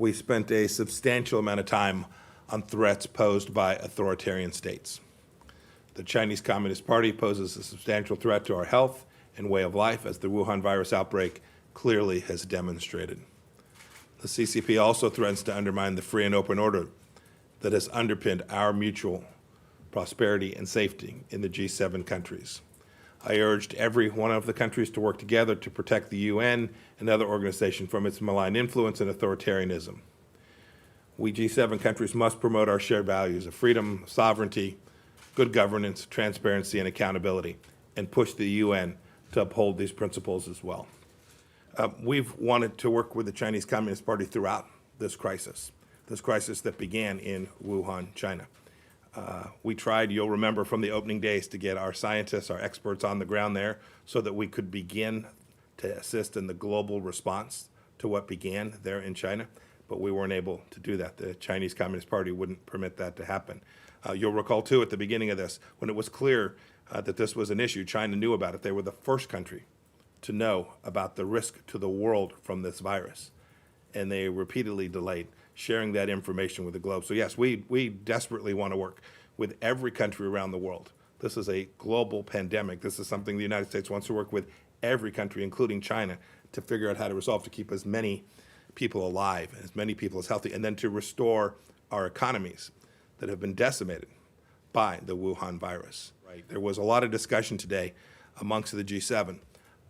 we spent a substantial amount of time on threats posed by authoritarian states. The Chinese Communist Party poses a substantial threat to our health and way of life, as the Wuhan virus outbreak clearly has demonstrated. The CCP also threatens to undermine the free and open order that has underpinned our mutual prosperity and safety in the G7 countries. I urged every one of the countries to work together to protect the UN and other organizations from its malign influence and authoritarianism. We G7 countries must promote our shared values of freedom, sovereignty, good governance, transparency, and accountability, and push the UN to uphold these principles as well. We've wanted to work with the Chinese Communist Party throughout this crisis that began in Wuhan, China. We tried, you'll remember from the opening days, to get our scientists, our experts on the ground there so that we could begin to assist in the global response to what began there in China, but we weren't able to do that. The Chinese Communist Party wouldn't permit that to happen. You'll recall, too, at the beginning of this, when it was clear that this was an issue, China knew about it. They were the first country to know about the risk to the world from this virus, and they repeatedly delayed sharing that information with the globe. So yes, we desperately want to work with every country around the world. This is a global pandemic. This is something the United States wants to work with every country, including China, to figure out how to resolve, to keep as many people alive, as many people as healthy, and then to restore our economies that have been decimated by the Wuhan virus. Right. There was a lot of discussion today amongst the G7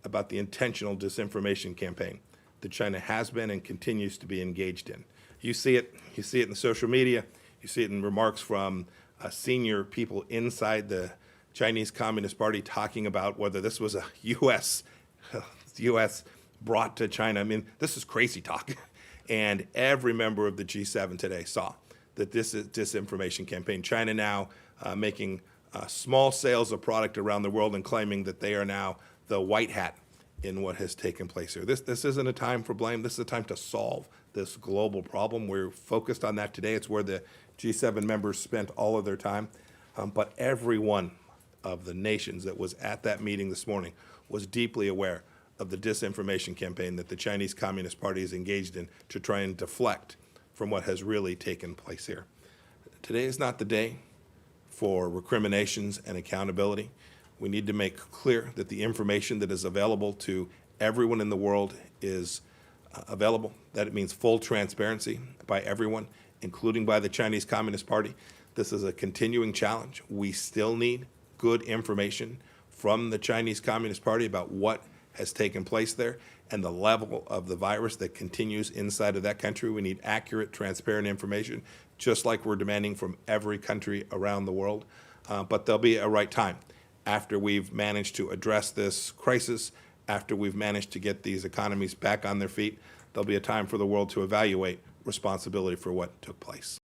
about the intentional disinformation campaign that China has been and continues to be engaged in. You see it in the social media, you see it in remarks from senior people inside the Chinese Communist Party talking about whether this was a U.S. brought to China. I mean, this is crazy talk. And every member of the G7 today saw that this is disinformation campaign. China now making small sales of product around the world and claiming that they are now the white hat in what has taken place here. This isn't a time for blame. This is a time to solve this global problem. We're focused on that today. It's where the G7 members spent all of their time. But every one of the nations that was at that meeting this morning was deeply aware of the disinformation campaign that the Chinese Communist Party is engaged in to try and deflect from what has really taken place here. Today is not the day for recriminations and accountability. We need to make clear that the information that is available to everyone in the world is available, that it means full transparency by everyone, including by the Chinese Communist Party. This is a continuing challenge. We still need good information from the Chinese Communist Party about what has taken place there and the level of the virus that continues inside of that country. We need accurate, transparent information, just like we're demanding from every country around the world. But there'll be a right time after we've managed to address this crisis, after we've managed to get these economies back on their feet. There'll be a time for the world to evaluate responsibility for what took place.